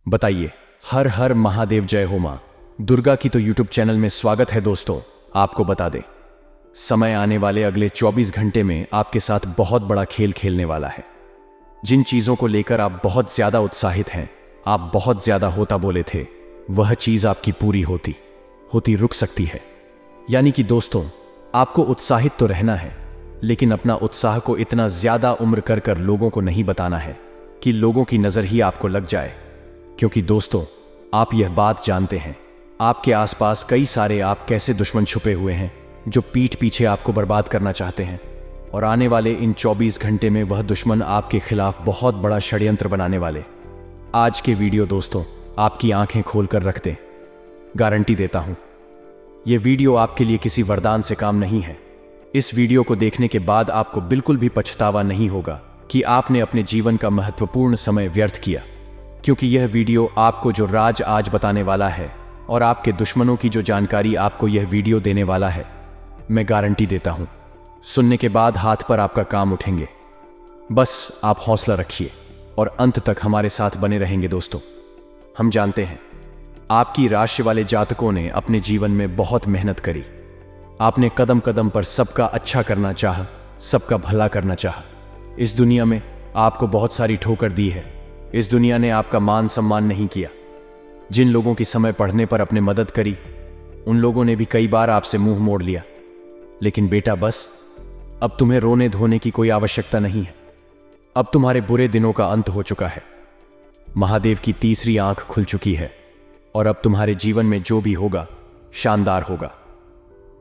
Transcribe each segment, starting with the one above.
बताइए। हर हर महादेव, जय हो मां दुर्गा की। तो यूट्यूब चैनल में स्वागत है दोस्तों। आपको बता दें, समय आने वाले अगले 24 घंटे में आपके साथ बहुत बड़ा खेल खेलने वाला है। जिन चीजों को लेकर आप बहुत ज्यादा उत्साहित हैं, आप बहुत ज्यादा होता बोले थे, वह चीज आपकी पूरी होती रुक सकती है। यानी कि दोस्तों, आपको उत्साहित तो रहना है, लेकिन अपना उत्साह को इतना ज्यादा उम्र कर लोगों को नहीं बताना है कि लोगों की नजर ही आपको लग जाए। क्योंकि दोस्तों, आप यह बात जानते हैं, आपके आसपास कई सारे आप कैसे दुश्मन छुपे हुए हैं जो पीठ पीछे आपको बर्बाद करना चाहते हैं। और आने वाले इन 24 घंटे में वह दुश्मन आपके खिलाफ बहुत बड़ा षड्यंत्र बनाने वाले। आज के वीडियो दोस्तों आपकी आंखें खोलकर रख दे। गारंटी देता हूं, यह वीडियो आपके लिए किसी वरदान से काम नहीं है। इस वीडियो को देखने के बाद आपको बिल्कुल भी पछतावा नहीं होगा कि आपने अपने जीवन का महत्वपूर्ण समय व्यर्थ किया। क्योंकि यह वीडियो आपको जो राज आज बताने वाला है और आपके दुश्मनों की जो जानकारी आपको यह वीडियो देने वाला है, मैं गारंटी देता हूं, सुनने के बाद हाथ पर आपका काम उठेंगे। बस आप हौसला रखिए और अंत तक हमारे साथ बने रहेंगे दोस्तों। हम जानते हैं, आपकी राशि वाले जातकों ने अपने जीवन में बहुत मेहनत करी। आपने कदम कदम पर सबका अच्छा करना चाहा, सबका भला करना चाहा। इस दुनिया में आपको बहुत सारी ठोकर दी है। इस दुनिया ने आपका मान सम्मान नहीं किया। जिन लोगों की समय पढ़ने पर अपने मदद करी, उन लोगों ने भी कई बार आपसे मुंह मोड़ लिया। लेकिन बेटा, बस अब तुम्हें रोने धोने की कोई आवश्यकता नहीं है। अब तुम्हारे बुरे दिनों का अंत हो चुका है। महादेव की तीसरी आंख खुल चुकी है और अब तुम्हारे जीवन में जो भी होगा शानदार होगा।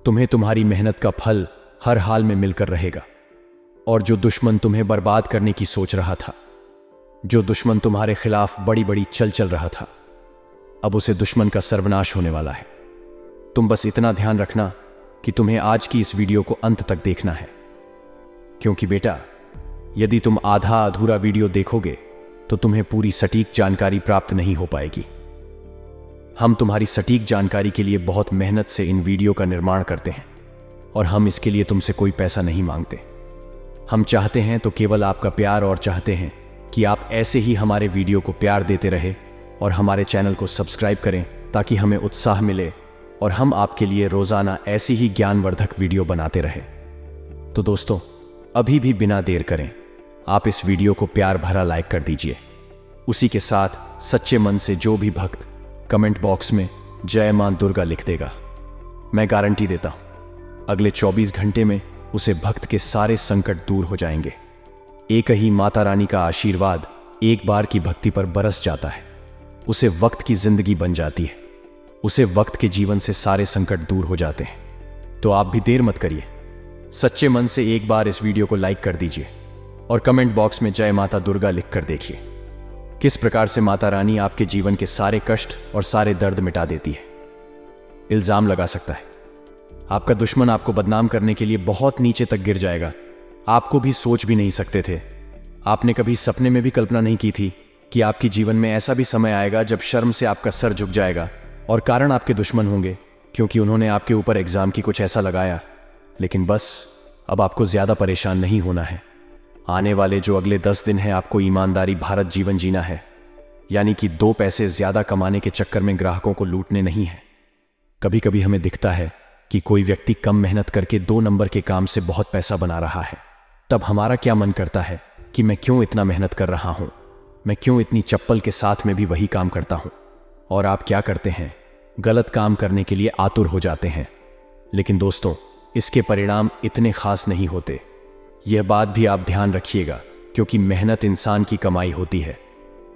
तुम्हें तुम्हारी मेहनत का फल हर हाल में मिलकर रहेगा। और जो दुश्मन तुम्हें बर्बाद करने की सोच रहा था, जो दुश्मन तुम्हारे खिलाफ बड़ी बड़ी चल रहा था, अब उसे दुश्मन का सर्वनाश होने वाला है। तुम बस इतना ध्यान रखना कि तुम्हें आज की इस वीडियो को अंत तक देखना है। क्योंकि बेटा, यदि तुम आधा अधूरा वीडियो देखोगे तो तुम्हें पूरी सटीक जानकारी प्राप्त नहीं हो पाएगी। हम तुम्हारी सटीक जानकारी के लिए बहुत मेहनत से इन वीडियो का निर्माण करते हैं और हम इसके लिए तुमसे कोई पैसा नहीं मांगते। हम चाहते हैं तो केवल आपका प्यार, और चाहते हैं कि आप ऐसे ही हमारे वीडियो को प्यार देते रहे और हमारे चैनल को सब्सक्राइब करें, ताकि हमें उत्साह मिले और हम आपके लिए रोजाना ऐसी ही ज्ञानवर्धक वीडियो बनाते रहे। तो दोस्तों, अभी भी बिना देर करें आप इस वीडियो को प्यार भरा लाइक कर दीजिए। उसी के साथ सच्चे मन से जो भी भक्त कमेंट बॉक्स में जय मां दुर्गा लिख देगा, मैं गारंटी देता हूं अगले 24 घंटे में उसे भक्त के सारे संकट दूर हो जाएंगे। एक ही माता रानी का आशीर्वाद एक बार की भक्ति पर बरस जाता है, उसे वक्त की जिंदगी बन जाती है। उसे वक्त के जीवन से सारे संकट दूर हो जाते हैं। तो आप भी देर मत करिए, सच्चे मन से एक बार इस वीडियो को लाइक कर दीजिए और कमेंट बॉक्स में जय माता दुर्गा लिख कर देखिए किस प्रकार से माता रानी आपके जीवन के सारे कष्ट और सारे दर्द मिटा देती है। इल्जाम लगा सकता है, आपका दुश्मन आपको बदनाम करने के लिए बहुत नीचे तक गिर जाएगा। आपको भी सोच भी नहीं सकते थे, आपने कभी सपने में भी कल्पना नहीं की थी कि आपके जीवन में ऐसा भी समय आएगा जब शर्म से आपका सर झुक जाएगा। और कारण आपके दुश्मन होंगे, क्योंकि उन्होंने आपके ऊपर एग्जाम की कुछ ऐसा लगाया। लेकिन बस अब आपको ज्यादा परेशान नहीं होना है। आने वाले जो अगले 10 दिन हैं, आपको ईमानदारी भारत जीवन जीना है। यानी कि 2 पैसे ज्यादा कमाने के चक्कर में ग्राहकों को लूटने नहीं है। कभी कभी हमें दिखता है कि कोई व्यक्ति कम मेहनत करके 2 नंबर के काम से बहुत पैसा बना रहा है। तब हमारा क्या मन करता है कि मैं क्यों इतना मेहनत कर रहा हूं, मैं क्यों इतनी चप्पल के साथ में भी वही काम करता हूं। और आप क्या करते हैं, गलत काम करने के लिए आतुर हो जाते हैं। लेकिन दोस्तों, इसके परिणाम इतने खास नहीं होते। यह बात भी आप ध्यान रखिएगा, क्योंकि मेहनत इंसान की कमाई होती है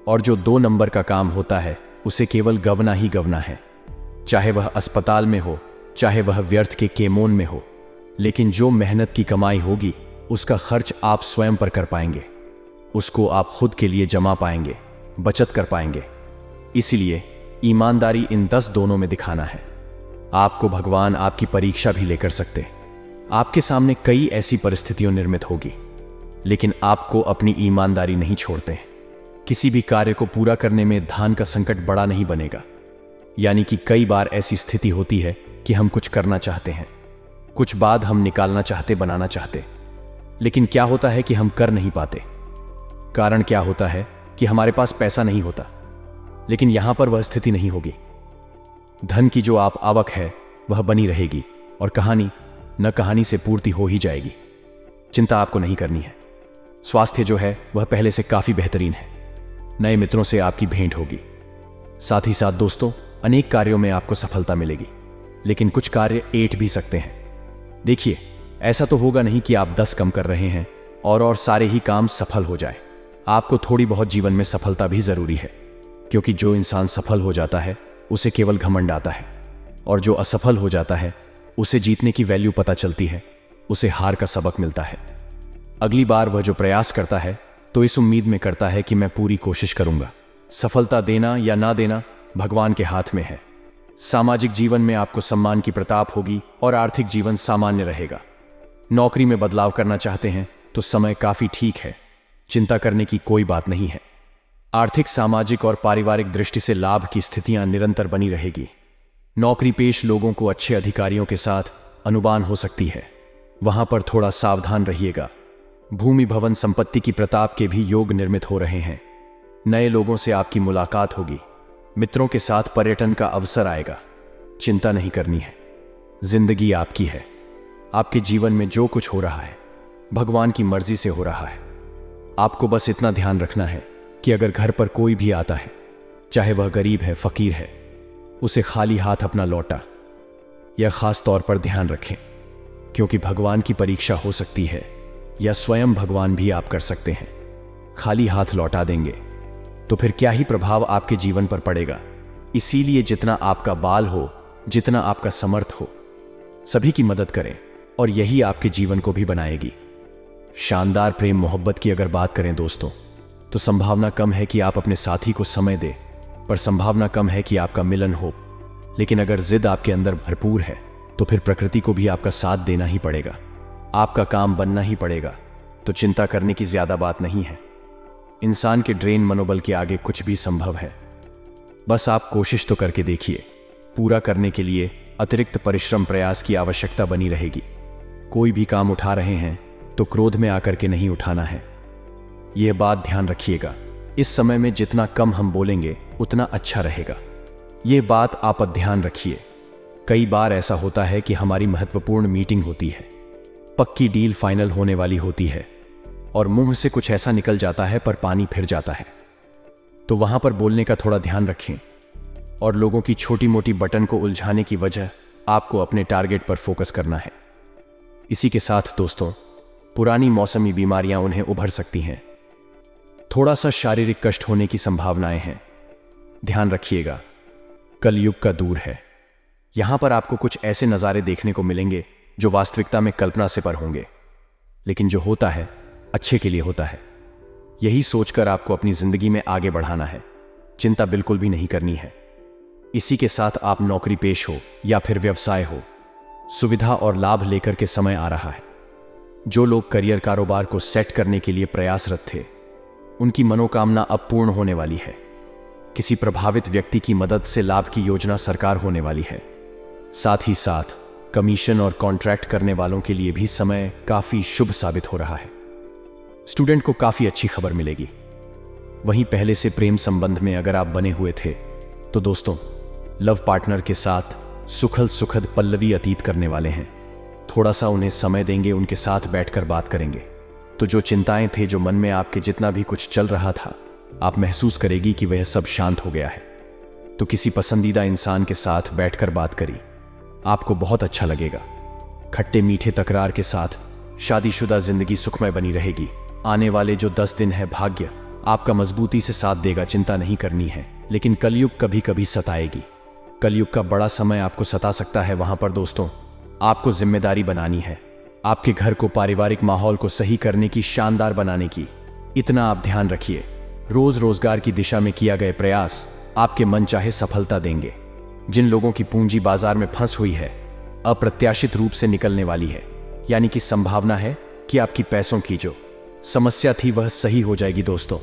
और जो 2 नंबर का काम होता है उसे केवल गवना ही गवना है। चाहे वह अस्पताल में हो, चाहे वह व्यर्थ के केमोन में हो। लेकिन जो मेहनत की कमाई होगी उसका खर्च आप स्वयं पर कर पाएंगे, उसको आप खुद के लिए जमा पाएंगे, बचत कर पाएंगे। इसलिए ईमानदारी इन 10 दोनों में दिखाना है। आपको भगवान आपकी परीक्षा भी लेकर सकते। आपके सामने कई ऐसी परिस्थितियां निर्मित होगी, लेकिन आपको अपनी ईमानदारी नहीं छोड़ते। किसी भी कार्य को पूरा करने में धन का संकट बड़ा नहीं बनेगा। यानी कि कई बार ऐसी स्थिति होती है कि हम कुछ करना चाहते हैं, कुछ बाद हम निकालना चाहते, बनाना चाहते, लेकिन क्या होता है कि हम कर नहीं पाते। कारण क्या होता है कि हमारे पास पैसा नहीं होता। लेकिन यहां पर वह स्थिति नहीं होगी। धन की जो आप आवक है वह बनी रहेगी और कहानी न कहानी से पूर्ति हो ही जाएगी। चिंता आपको नहीं करनी है। स्वास्थ्य जो है वह पहले से काफी बेहतरीन है। नए मित्रों से आपकी भेंट होगी। साथ ही साथ दोस्तों, अनेक कार्यों में आपको सफलता मिलेगी, लेकिन कुछ कार्य ऐंठ भी सकते हैं। देखिए, ऐसा तो होगा नहीं कि आप 10 कम कर रहे हैं और सारे ही काम सफल हो जाए। आपको थोड़ी बहुत जीवन में सफलता भी जरूरी है, क्योंकि जो इंसान सफल हो जाता है उसे केवल घमंड आता है, और जो असफल हो जाता है उसे जीतने की वैल्यू पता चलती है, उसे हार का सबक मिलता है। अगली बार वह जो प्रयास करता है तो इस उम्मीद में करता है कि मैं पूरी कोशिश करूंगा। सफलता देना या ना देना भगवान के हाथ में है। सामाजिक जीवन में आपको सम्मान की प्रताप होगी और आर्थिक जीवन सामान्य रहेगा। नौकरी में बदलाव करना चाहते हैं तो समय काफी ठीक है। चिंता करने की कोई बात नहीं है। आर्थिक, सामाजिक और पारिवारिक दृष्टि से लाभ की स्थितियां निरंतर बनी रहेगी। नौकरी पेश लोगों को अच्छे अधिकारियों के साथ अनुबान हो सकती है, वहां पर थोड़ा सावधान रहिएगा। भूमि, भवन, संपत्ति की प्रताप के भी योग निर्मित हो रहे हैं। नए लोगों से आपकी मुलाकात होगी। मित्रों के साथ पर्यटन का अवसर आएगा। चिंता नहीं करनी है, जिंदगी आपकी है। आपके जीवन में जो कुछ हो रहा है भगवान की मर्जी से हो रहा है। आपको बस इतना ध्यान रखना है कि अगर घर पर कोई भी आता है, चाहे वह गरीब है, फकीर है, उसे खाली हाथ अपना लौटा। यह खास तौर पर ध्यान रखें, क्योंकि भगवान की परीक्षा हो सकती है या स्वयं भगवान भी आप कर सकते हैं। खाली हाथ लौटा देंगे तो फिर क्या ही प्रभाव आपके जीवन पर पड़ेगा। इसीलिए जितना आपका बाल हो, जितना आपका समर्थ हो, सभी की मदद करें और यही आपके जीवन को भी बनाएगी। शानदार प्रेम मोहब्बत की अगर बात करें दोस्तों, तो संभावना कम है कि आप अपने साथी को समय दें, पर संभावना कम है कि आपका मिलन हो। लेकिन अगर जिद आपके अंदर भरपूर है तो फिर प्रकृति को भी आपका साथ देना ही पड़ेगा। आपका काम बनना ही पड़ेगा। तो चिंता करने की ज्यादा बात नहीं है। इंसान के ड्रेन मनोबल के आगे कुछ भी संभव है। बस आप कोशिश तो करके देखिए। पूरा करने के लिए अतिरिक्त परिश्रम, प्रयास की आवश्यकता बनी रहेगी। कोई भी काम उठा रहे हैं तो क्रोध में आकर के नहीं उठाना है। यह बात ध्यान रखिएगा। इस समय में जितना कम हम बोलेंगे उतना अच्छा रहेगा। यह बात आप ध्यान रखिए। कई बार ऐसा होता है कि हमारी महत्वपूर्ण मीटिंग होती है, पक्की डील फाइनल होने वाली होती है, और मुंह से कुछ ऐसा निकल जाता है पर पानी फिर जाता है। तो वहां पर बोलने का थोड़ा ध्यान रखें, और लोगों की छोटी मोटी बटन को उलझाने की वजह आपको अपने टारगेट पर फोकस करना है। इसी के साथ दोस्तों, पुरानी मौसमी बीमारियां उन्हें उभर सकती हैं। थोड़ा सा शारीरिक कष्ट होने की संभावनाएं हैं। ध्यान रखिएगा, कलयुग का दूर है। यहां पर आपको कुछ ऐसे नज़ारे देखने को मिलेंगे जो वास्तविकता में कल्पना से पर होंगे, लेकिन जो होता है अच्छे के लिए होता है। यही सोचकर आपको अपनी जिंदगी में आगे बढ़ाना है। चिंता बिल्कुल भी नहीं करनी है। इसी के साथ आप नौकरी पेश हो या फिर व्यवसाय हो, सुविधा और लाभ लेकर के समय आ रहा है। जो लोग करियर, कारोबार को सेट करने के लिए प्रयासरत थे, उनकी मनोकामना अब पूर्ण होने वाली है। किसी प्रभावित व्यक्ति की मदद से लाभ की योजना साकार होने वाली है। साथ ही साथ कमीशन और कॉन्ट्रैक्ट करने वालों के लिए भी समय काफी शुभ साबित हो रहा है। स्टूडेंट को काफी अच्छी खबर मिलेगी। वहीं पहले से प्रेम संबंध में अगर आप बने हुए थे तो दोस्तों, लव पार्टनर के साथ सुखद पल्लवी अतीत करने वाले हैं। थोड़ा सा उन्हें समय देंगे, उनके साथ बैठकर बात करेंगे, तो जो चिंताएं थे, जो मन में आपके जितना भी कुछ चल रहा था, आप महसूस करेगी कि वह सब शांत हो गया है। तो किसी पसंदीदा इंसान के साथ बैठकर बात करी, आपको बहुत अच्छा लगेगा। खट्टे मीठे तकरार के साथ शादीशुदा जिंदगी सुखमय बनी रहेगी। आने वाले जो 10 दिन है, भाग्य आपका मजबूती से साथ देगा। चिंता नहीं करनी है। लेकिन कलयुग कभी कभी सताएगी। कलयुग का बड़ा समय आपको सता सकता है। वहां पर दोस्तों, आपको जिम्मेदारी बनानी है। आपके घर को, पारिवारिक माहौल को सही करने की, शानदार बनाने की। इतना आप ध्यान रखिए। रोजगार की दिशा में किया गए प्रयास आपके मन चाहे सफलता देंगे। जिन लोगों की पूंजी बाजार में फंस हुई है, अप्रत्याशित रूप से निकलने वाली है। यानी कि संभावना है कि आपकी पैसों की जो समस्या थी वह सही हो जाएगी। दोस्तों,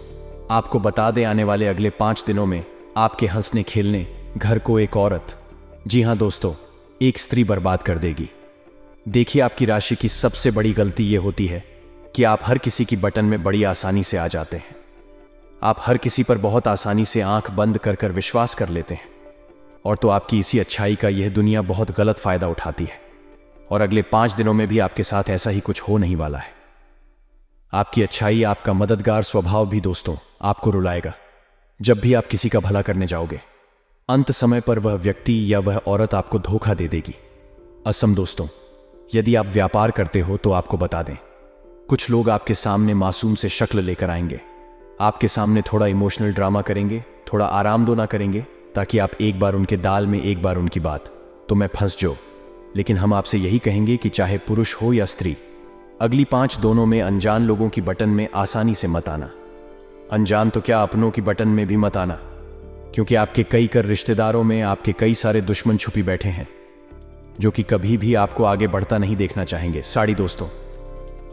आपको बता दें, आने वाले अगले 5 दिनों में आपके हंसने खेलने घर को एक औरत, जी हां दोस्तों, एक स्त्री बर्बाद कर देगी। देखिए, आपकी राशि की सबसे बड़ी गलती यह होती है कि आप हर किसी की बटन में बड़ी आसानी से आ जाते हैं। आप हर किसी पर बहुत आसानी से आंख बंद कर कर विश्वास कर लेते हैं, और तो आपकी इसी अच्छाई का यह दुनिया बहुत गलत फायदा उठाती है। और अगले 5 दिनों में भी आपके साथ ऐसा ही कुछ हो नहीं वाला है। आपकी अच्छाई, आपका मददगार स्वभाव भी दोस्तों आपको रुलाएगा। जब भी आप किसी का भला करने जाओगे, अंत समय पर वह व्यक्ति या वह औरत आपको धोखा दे देगी। असम दोस्तों, यदि आप व्यापार करते हो तो आपको बता दें, कुछ लोग आपके सामने मासूम से शक्ल लेकर आएंगे, आपके सामने थोड़ा इमोशनल ड्रामा करेंगे, थोड़ा आराम दोना करेंगे, ताकि आप एक बार उनके दाल में एक बार उनकी बात तो मैं फंस जाऊं। लेकिन हम आपसे यही कहेंगे कि चाहे पुरुष हो या स्त्री, अगली 5 दोनों में अनजान लोगों की बटन में आसानी से मत आना। अनजान तो क्या, अपनों की बटन में भी मत आना, क्योंकि आपके कई कर रिश्तेदारों में आपके कई सारे दुश्मन छुपी बैठे हैं, जो कि कभी भी आपको आगे बढ़ता नहीं देखना चाहेंगे। साड़ी दोस्तों,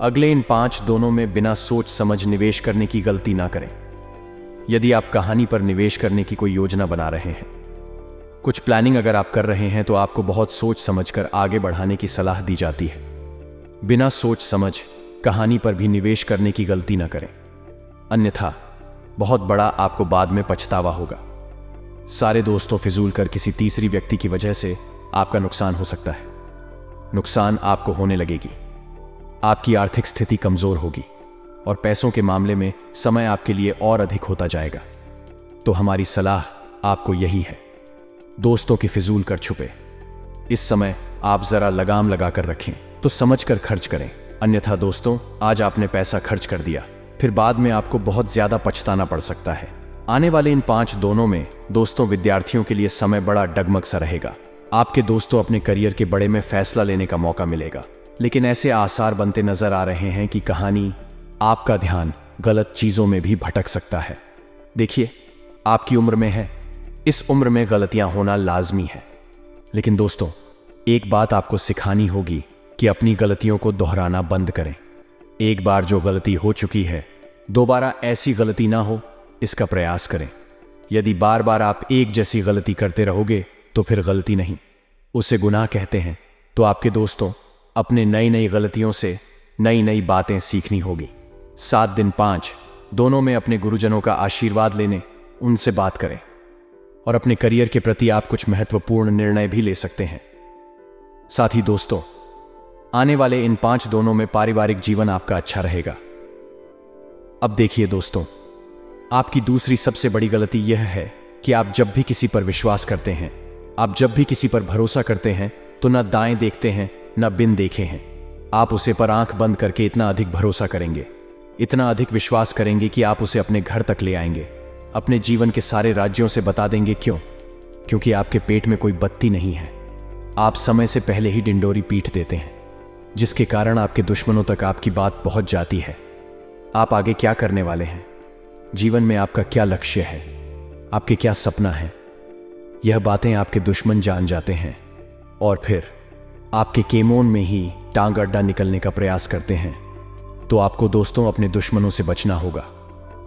अगले इन 5 दोनों में बिना सोच समझ निवेश करने की गलती ना करें। यदि आप कहानी पर निवेश करने की कोई योजना बना रहे हैं, कुछ प्लानिंग अगर आप कर रहे हैं, तो आपको बहुत सोच समझकर आगे बढ़ाने की सलाह दी जाती है। बिना सोच समझ कहानी पर भी निवेश करने की गलती ना करें, अन्यथा बहुत बड़ा आपको बाद में पछतावा होगा। सारे दोस्तों, फिजूल कर किसी तीसरी व्यक्ति की वजह से आपका नुकसान हो सकता है। नुकसान आपको होने लगेगी, आपकी आर्थिक स्थिति कमजोर होगी, और पैसों के मामले में समय आपके लिए और अधिक होता जाएगा। तो हमारी सलाह आपको यही है, दोस्तों की फिजूल कर छुपे। इस समय आप जरा लगाम लगाकर रखें तो समझकर खर्च करें, अन्यथा दोस्तों आज आपने पैसा खर्च कर दिया, फिर बाद में आपको बहुत ज्यादा पछताना पड़ सकता है। आने वाले इन 5 दोनों में दोस्तों विद्यार्थियों के लिए समय बड़ा डगमग सा रहेगा। आपके दोस्तों अपने करियर के बड़े में फैसला लेने का मौका मिलेगा, लेकिन ऐसे आसार बनते नजर आ रहे हैं कि कहानी आपका ध्यान गलत चीजों में भी भटक सकता है। देखिए, आपकी उम्र में है, इस उम्र में गलतियां होना लाजमी है, लेकिन दोस्तों एक बात आपको सिखानी होगी कि अपनी गलतियों को दोहराना बंद करें। एक बार जो गलती हो चुकी है, दोबारा ऐसी गलती ना हो, इसका प्रयास करें। यदि बार बार आप एक जैसी गलती करते रहोगे तो फिर गलती नहीं, उसे गुनाह कहते हैं। तो आपके दोस्तों अपने नई नई गलतियों से नई नई बातें सीखनी होगी। 7 दिन 5 दोनों में अपने गुरुजनों का आशीर्वाद लेने, उनसे बात करें, और अपने करियर के प्रति आप कुछ महत्वपूर्ण निर्णय भी ले सकते हैं। साथ ही दोस्तों, आने वाले इन 5 दोनों में पारिवारिक जीवन आपका अच्छा रहेगा। अब देखिए दोस्तों, आपकी दूसरी सबसे बड़ी गलती यह है कि आप जब भी किसी पर विश्वास करते हैं, आप जब भी किसी पर भरोसा करते हैं, तो न दाएं देखते हैं न बिन देखे हैं। आप उसे पर आंख बंद करके इतना अधिक भरोसा करेंगे, इतना अधिक विश्वास करेंगे कि आप उसे अपने घर तक ले आएंगे, अपने जीवन के सारे राज्यों से बता देंगे। क्यों? क्योंकि आपके पेट में कोई बत्ती नहीं है। आप समय से पहले ही डिंडोरी पीट देते हैं, जिसके कारण आपके दुश्मनों तक आपकी बात पहुंच जाती है। आप आगे क्या करने वाले हैं, जीवन में आपका क्या लक्ष्य है, आपके क्या सपना है, यह बातें आपके दुश्मन जान जाते हैं, और फिर आपके केमोन में ही टांग अड्डा निकलने का प्रयास करते हैं। तो आपको दोस्तों अपने दुश्मनों से बचना होगा।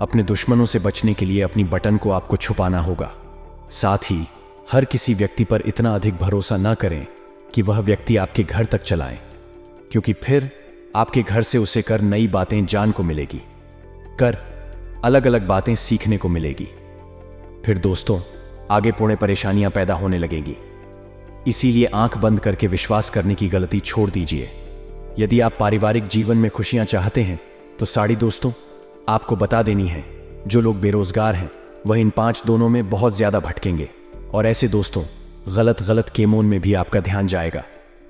अपने दुश्मनों से बचने के लिए अपनी बटन को आपको छुपाना होगा। साथ ही हर किसी व्यक्ति पर इतना अधिक भरोसा ना करें कि वह व्यक्ति आपके घर तक चलाए, क्योंकि फिर आपके घर से उसे कर नई बातें जान को मिलेगी, कर अलग अलग बातें सीखने को मिलेगी। फिर दोस्तों आगे पुणे परेशानियां पैदा होने लगेगी। इसीलिए आंख बंद करके विश्वास करने की गलती छोड़ दीजिए। यदि आप पारिवारिक जीवन में खुशियां चाहते हैं, तो साड़ी दोस्तों आपको बता देनी है, जो लोग बेरोजगार हैं वह इन 5 दोनों में बहुत ज्यादा भटकेंगे, और ऐसे दोस्तों गलत गलत केमोन में भी आपका ध्यान जाएगा,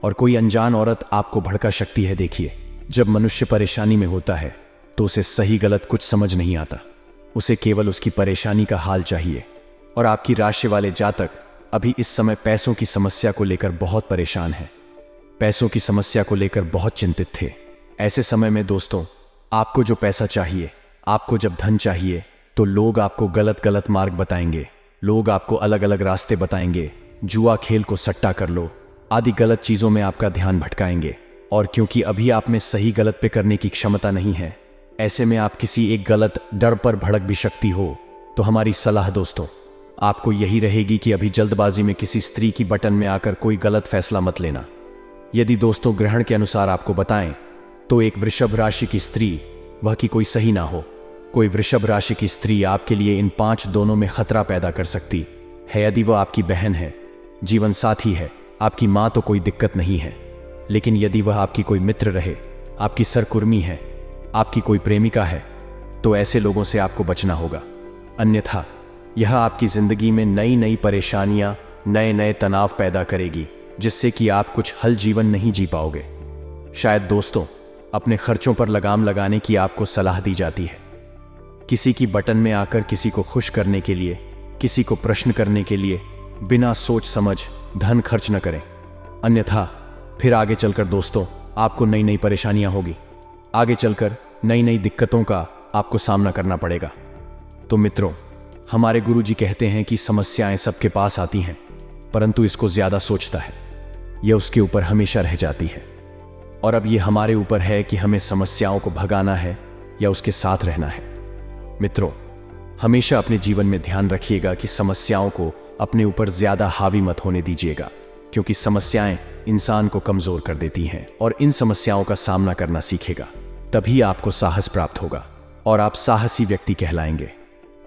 और कोई अनजान औरत आपको भड़का सकती है। देखिए, जब मनुष्य परेशानी में होता है तो उसे सही गलत कुछ समझ नहीं आता, उसे केवल उसकी परेशानी का हाल चाहिए। और आपकी राशि वाले जातक अभी इस समय पैसों की समस्या को लेकर बहुत परेशान हैं, पैसों की समस्या को लेकर बहुत चिंतित थे। ऐसे समय में दोस्तों आपको जो पैसा चाहिए, आपको जब धन चाहिए, तो लोग आपको गलत गलत मार्ग बताएंगे, लोग आपको अलग अलग रास्ते बताएंगे, जुआ खेल को सट्टा कर लो आदि गलत चीजों में आपका ध्यान भटकाएंगे। और क्योंकि अभी आप में सही गलत पे करने की क्षमता नहीं है, ऐसे में आप किसी एक गलत डर पर भड़क भी सकती हो। तो हमारी सलाह दोस्तों आपको यही रहेगी कि अभी जल्दबाजी में किसी स्त्री की बटन में आकर कोई गलत फैसला मत लेना। यदि दोस्तों ग्रहण के अनुसार आपको बताएं, तो एक वृषभ राशि की स्त्री, वह की कोई सही ना हो, कोई वृषभ राशि की स्त्री आपके लिए इन 5 दोनों में खतरा पैदा कर सकती है। यदि वह आपकी बहन है, जीवन साथी है, आपकी माँ, तो कोई दिक्कत नहीं है। लेकिन यदि वह आपकी कोई मित्र रहे, आपकी सरकुर्मी है, आपकी कोई प्रेमिका है, तो ऐसे लोगों से आपको बचना होगा। अन्यथा यह आपकी जिंदगी में नई नई परेशानियां, नए नए तनाव पैदा करेगी, जिससे कि आप कुछ हल जीवन नहीं जी पाओगे। शायद दोस्तों, अपने खर्चों पर लगाम लगाने की आपको सलाह दी जाती है। किसी की बटन में आकर किसी को खुश करने के लिए, किसी को प्रश्न करने के लिए बिना सोच समझ धन खर्च न करें। अन्यथा फिर आगे चलकर दोस्तों आपको नई नई परेशानियां होगी। आगे चलकर नई नई दिक्कतों का आपको सामना करना पड़ेगा। तो मित्रों, हमारे गुरुजी कहते हैं कि समस्याएं सबके पास आती हैं, परंतु इसको ज्यादा सोचता है, यह उसके ऊपर हमेशा रह जाती है। और अब यह हमारे ऊपर है कि हमें समस्याओं को भगाना है या उसके साथ रहना है। मित्रों, हमेशा अपने जीवन में ध्यान रखिएगा कि समस्याओं को अपने ऊपर ज्यादा हावी मत होने दीजिएगा, क्योंकि समस्याएं इंसान को कमजोर कर देती हैं और इन समस्याओं का सामना करना सीखेगा, तभी आपको साहस प्राप्त होगा और आप साहसी व्यक्ति कहलाएंगे।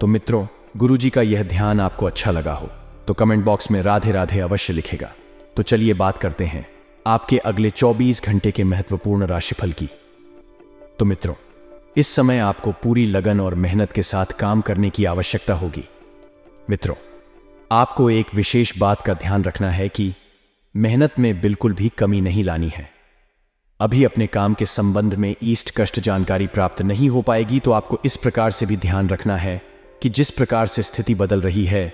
तो मित्रों, गुरुजी का यह ध्यान आपको अच्छा लगा हो तो कमेंट बॉक्स में राधे राधे अवश्य लिखेगा। तो चलिए बात करते हैं आपके अगले 24 घंटे के महत्वपूर्ण राशिफल की। तो मित्रों, इस समय आपको पूरी लगन और मेहनत के साथ काम करने की आवश्यकता होगी। मित्रों, आपको एक विशेष बात का ध्यान रखना है कि मेहनत में बिल्कुल भी कमी नहीं लानी है। अभी अपने काम के संबंध में ईस्ट कष्ट जानकारी प्राप्त नहीं हो पाएगी, तो आपको इस प्रकार से भी ध्यान रखना है कि जिस प्रकार से स्थिति बदल रही है,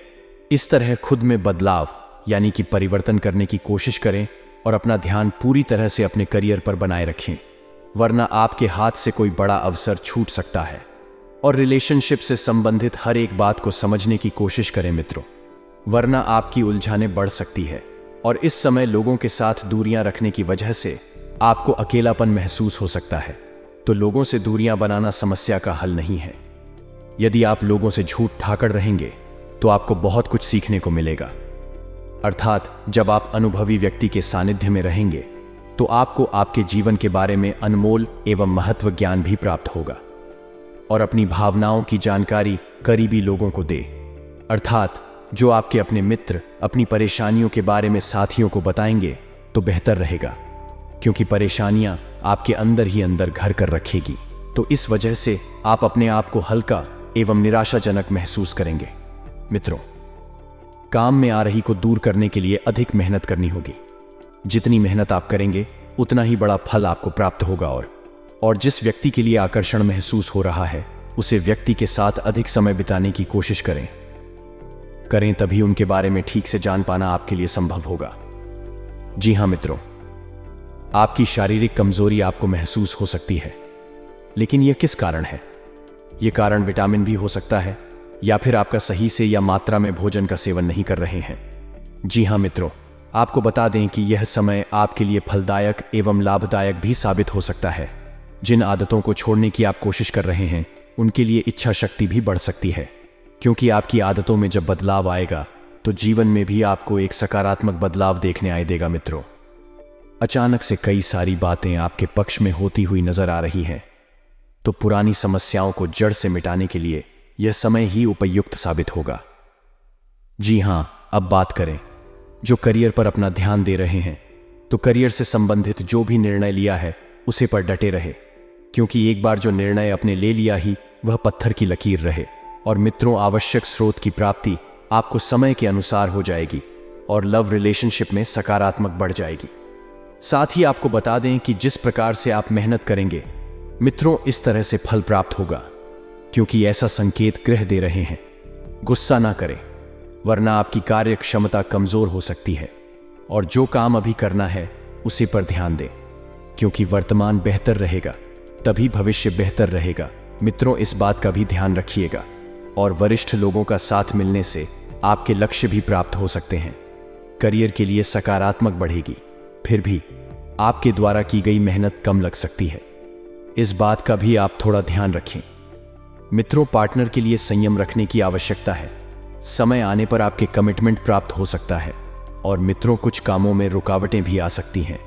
इस तरह खुद में बदलाव यानी कि परिवर्तन करने की कोशिश करें और अपना ध्यान पूरी तरह से अपने करियर पर बनाए रखें, वरना आपके हाथ से कोई बड़ा अवसर छूट सकता है। और रिलेशनशिप से संबंधित हर एक बात को समझने की कोशिश करें मित्रों, वरना आपकी उलझनें बढ़ सकती है और इस समय लोगों के साथ दूरियां रखने की वजह से आपको अकेलापन महसूस हो सकता है। तो लोगों से दूरियां बनाना समस्या का हल नहीं है। यदि आप लोगों से झूठ ठाकर रहेंगे तो आपको बहुत कुछ सीखने को मिलेगा। अर्थात जब आप अनुभवी व्यक्ति के सानिध्य में रहेंगे तो आपको आपके जीवन के बारे में अनमोल एवं महत्व ज्ञान भी प्राप्त होगा। और अपनी भावनाओं की जानकारी करीबी लोगों को दे, अर्थात जो आपके अपने मित्र अपनी परेशानियों के बारे में साथियों को बताएंगे तो बेहतर रहेगा, क्योंकि परेशानियां आपके अंदर ही अंदर घर कर रखेगी। तो इस वजह से आप अपने आप को हल्का एवं निराशाजनक महसूस करेंगे। मित्रों, काम में आ रही को दूर करने के लिए अधिक मेहनत करनी होगी। जितनी मेहनत आप करेंगे उतना ही बड़ा फल आपको प्राप्त होगा। और जिस व्यक्ति के लिए आकर्षण महसूस हो रहा है, उसे व्यक्ति के साथ अधिक समय बिताने की कोशिश करें, तभी उनके बारे में ठीक से जान पाना आपके लिए संभव होगा। जी हां मित्रों, आपकी शारीरिक कमजोरी आपको महसूस हो सकती है, लेकिन यह किस कारण है? यह कारण विटामिन भी हो सकता है, या फिर आपका सही से या मात्रा में भोजन का सेवन नहीं कर रहे हैं। जी हां मित्रों, आपको बता दें कि यह समय आपके लिए फलदायक एवं लाभदायक भी साबित हो सकता है। जिन आदतों को छोड़ने की आप कोशिश कर रहे हैं, उनके लिए इच्छा शक्ति भी बढ़ सकती है, क्योंकि आपकी आदतों में जब बदलाव आएगा तो जीवन में भी आपको एक सकारात्मक बदलाव देखने आए देगा। मित्रों, अचानक से कई सारी बातें आपके पक्ष में होती हुई नजर आ रही हैं, तो पुरानी समस्याओं को जड़ से मिटाने के लिए यह समय ही उपयुक्त साबित होगा। जी हां, अब बात करें जो करियर पर अपना ध्यान दे रहे हैं, तो करियर से संबंधित जो भी निर्णय लिया है उसे पर डटे रहे, क्योंकि एक बार जो निर्णय अपने ले लिया ही वह पत्थर की लकीर रहे। और मित्रों, आवश्यक स्रोत की प्राप्ति आपको समय के अनुसार हो जाएगी और लव रिलेशनशिप में सकारात्मक बढ़ जाएगी। साथ ही आपको बता दें कि जिस प्रकार से आप मेहनत करेंगे मित्रों, इस तरह से फल प्राप्त होगा, क्योंकि ऐसा संकेत ग्रह दे रहे हैं। गुस्सा ना करें, वरना आपकी कार्य क्षमता कमजोर हो सकती है। और जो काम अभी करना है उसी पर ध्यान दें, क्योंकि वर्तमान बेहतर रहेगा तभी भविष्य बेहतर रहेगा। मित्रों, इस बात का भी ध्यान रखिएगा। और वरिष्ठ लोगों का साथ मिलने से आपके लक्ष्य भी प्राप्त हो सकते हैं। करियर के लिए सकारात्मक बढ़ेगी, फिर भी आपके द्वारा की गई मेहनत कम लग सकती है। इस बात का भी आप थोड़ा ध्यान रखें। मित्रों, पार्टनर के लिए संयम रखने की आवश्यकता है। समय आने पर आपके कमिटमेंट प्राप्त हो सकता है और मित्रों, कुछ कामों में रुकावटें भी आ सकती हैं,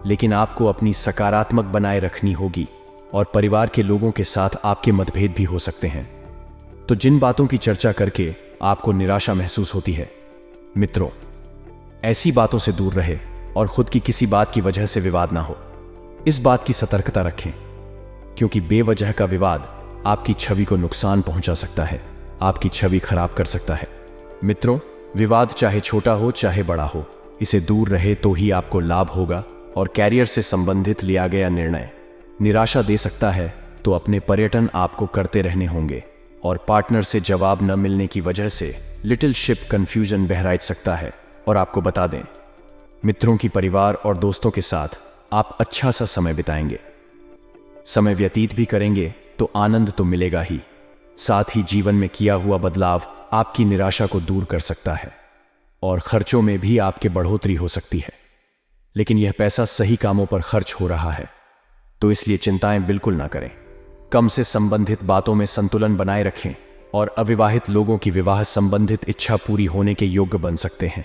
लेकिन आपको अपनी सकारात्मक बनाए रखनी होगी और परिवार के लोगों के साथ आपके मतभेद भी हो सकते हैं। तो जिन बातों की चर्चा करके आपको निराशा महसूस होती है, मित्रों, ऐसी बातों से दूर रहे और खुद की किसी बात की वजह से विवाद ना हो। इस बात की सतर्कता रखें, क्योंकि बेवजह का विवाद आपकी छवि को नुकसान पहुंचा सकता है, आपकी छवि खराब कर सकता है। मित्रों, विवाद चाहे छोटा हो चाहे बड़ा हो, इसे दूर रहे तो ही आपको लाभ होगा। और कैरियर से संबंधित लिया गया निर्णय निराशा दे सकता है, तो अपने पर्यटन आपको करते रहने होंगे। और पार्टनर से जवाब न मिलने की वजह से लिटिल शिप कंफ्यूजन बहराइच सकता है। और आपको बता दें, मित्रों की परिवार और दोस्तों के साथ आप अच्छा सा समय बिताएंगे, समय व्यतीत भी करेंगे, तो आनंद तो मिलेगा ही, साथ ही जीवन में किया हुआ बदलाव आपकी निराशा को दूर कर सकता है। और खर्चों में भी आपके बढ़ोतरी हो सकती है, लेकिन यह पैसा सही कामों पर खर्च हो रहा है, तो इसलिए चिंताएं बिल्कुल ना करें। कम से संबंधित बातों में संतुलन बनाए रखें और अविवाहित लोगों की विवाह संबंधित इच्छा पूरी होने के योग्य बन सकते हैं।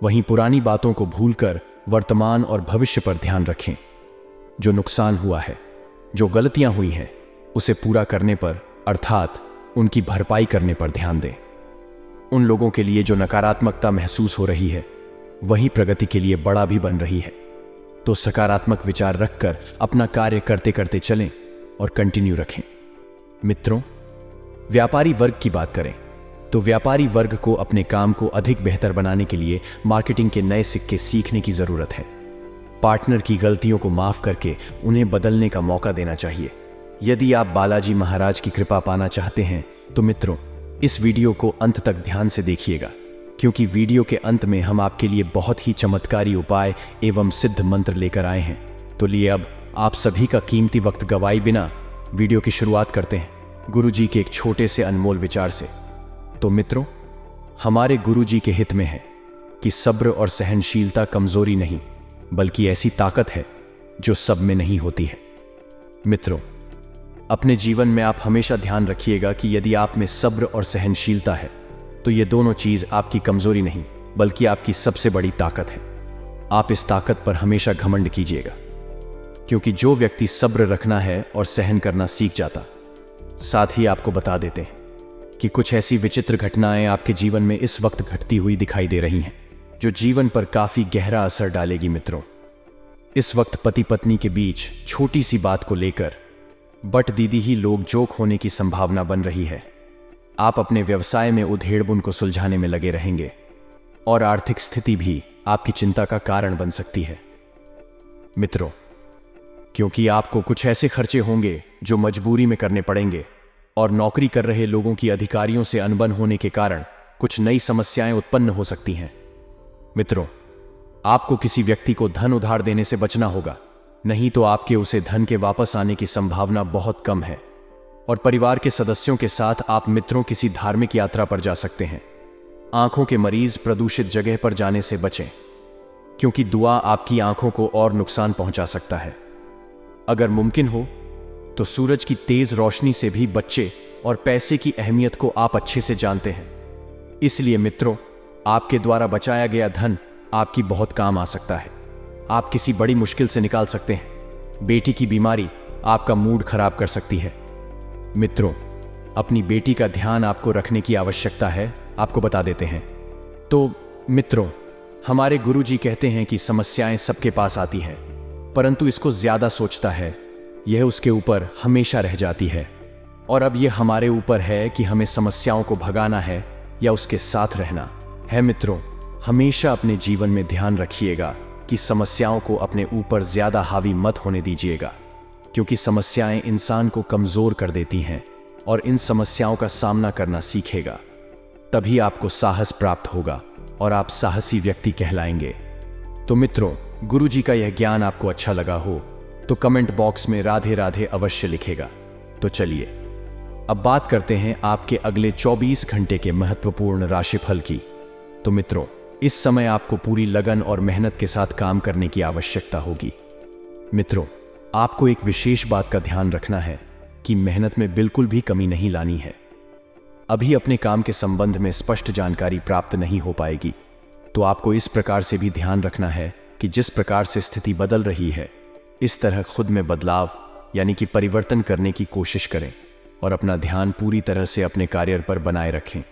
वहीं पुरानी बातों को भूलकर वर्तमान और भविष्य पर ध्यान रखें। जो नुकसान हुआ है, जो गलतियां हुई हैं, उसे पूरा करने पर, अर्थात उनकी भरपाई करने पर ध्यान दें। उन लोगों के लिए जो नकारात्मकता महसूस हो रही है, वही प्रगति के लिए बड़ा भी बन रही है। तो सकारात्मक विचार रखकर अपना कार्य करते करते चलें और कंटिन्यू रखें। मित्रों, व्यापारी वर्ग की बात करें तो व्यापारी वर्ग को अपने काम को अधिक बेहतर बनाने के लिए मार्केटिंग के नए सिक्के सीखने की जरूरत है। पार्टनर की गलतियों को माफ करके उन्हें बदलने का मौका देना चाहिए। यदि आप बालाजी महाराज की कृपा पाना चाहते हैं तो मित्रों, इस वीडियो को अंत तक ध्यान से देखिएगा, क्योंकि वीडियो के अंत में हम आपके लिए बहुत ही चमत्कारी उपाय एवं सिद्ध मंत्र लेकर आए हैं। तो लिए अब आप सभी का कीमती वक्त गवाए बिना वीडियो की शुरुआत करते हैं गुरुजी के एक छोटे से अनमोल विचार से। तो मित्रों, हमारे गुरुजी के हित में है कि सब्र और सहनशीलता कमजोरी नहीं, बल्कि ऐसी ताकत है जो सब में नहीं होती है। मित्रों, अपने जीवन में आप हमेशा ध्यान रखिएगा कि यदि आप में सब्र और सहनशीलता है, तो ये दोनों चीज आपकी कमजोरी नहीं, बल्कि आपकी सबसे बड़ी ताकत है। आप इस ताकत पर हमेशा घमंड कीजिएगा, क्योंकि जो व्यक्ति सब्र रखना है और सहन करना सीख जाता, साथ ही आपको बता देते हैं कि कुछ ऐसी विचित्र घटनाएं आपके जीवन में इस वक्त घटती हुई दिखाई दे रही हैं, जो जीवन पर काफी गहरा असर डालेगी। मित्रों, इस वक्त पति पत्नी के बीच छोटी सी बात को लेकर बट दीदी ही लोग जोक होने की संभावना बन रही है। आप अपने व्यवसाय में उधेड़बुन को सुलझाने में लगे रहेंगे और आर्थिक स्थिति भी आपकी चिंता का कारण बन सकती है। मित्रों, क्योंकि आपको कुछ ऐसे खर्चे होंगे जो मजबूरी में करने पड़ेंगे, और नौकरी कर रहे लोगों की अधिकारियों से अनबन होने के कारण कुछ नई समस्याएं उत्पन्न हो सकती हैं। मित्रों, आपको किसी व्यक्ति को धन उधार देने से बचना होगा, नहीं तो आपके उसे धन के वापस आने की संभावना बहुत कम है। और परिवार के सदस्यों के साथ आप मित्रों किसी धार्मिक यात्रा पर जा सकते हैं। आंखों के मरीज प्रदूषित जगह पर जाने से बचें, क्योंकि दुआ आपकी आंखों को और नुकसान पहुंचा सकता है। अगर मुमकिन हो तो सूरज की तेज रोशनी से भी बच्चे, और पैसे की अहमियत को आप अच्छे से जानते हैं। इसलिए मित्रों, आपके द्वारा बचाया गया धन आपकी बहुत काम आ सकता है। आप किसी बड़ी मुश्किल से निकाल सकते हैं। बेटी की बीमारी आपका मूड खराब कर सकती है। मित्रों, अपनी बेटी का ध्यान आपको रखने की आवश्यकता है, आपको बता देते हैं। तो मित्रों, हमारे गुरुजी कहते हैं कि समस्याएं सबके पास आती हैं, परंतु इसको ज्यादा सोचता है, यह उसके ऊपर हमेशा रह जाती है। और अब यह हमारे ऊपर है कि हमें समस्याओं को भगाना है या उसके साथ रहना है। मित्रों, हमेशा अपने जीवन में ध्यान रखिएगा कि समस्याओं को अपने ऊपर ज्यादा हावी मत होने दीजिएगा, क्योंकि समस्याएं इंसान को कमजोर कर देती हैं, और इन समस्याओं का सामना करना सीखेगा, तभी आपको साहस प्राप्त होगा और आप साहसी व्यक्ति कहलाएंगे। तो मित्रों, गुरुजी का यह ज्ञान आपको अच्छा लगा हो तो कमेंट बॉक्स में राधे राधे अवश्य लिखेगा। तो चलिए अब बात करते हैं आपके अगले 24 घंटे के महत्वपूर्ण राशिफल की। तो मित्रों, इस समय आपको पूरी लगन और मेहनत के साथ काम करने की आवश्यकता होगी। मित्रों, आपको एक विशेष बात का ध्यान रखना है कि मेहनत में बिल्कुल भी कमी नहीं लानी है। अभी अपने काम के संबंध में स्पष्ट जानकारी प्राप्त नहीं हो पाएगी, तो आपको इस प्रकार से भी ध्यान रखना है कि जिस प्रकार से स्थिति बदल रही है, इस तरह खुद में बदलाव यानी कि परिवर्तन करने की कोशिश करें और अपना ध्यान पूरी तरह से अपने कार्य पर बनाए रखें।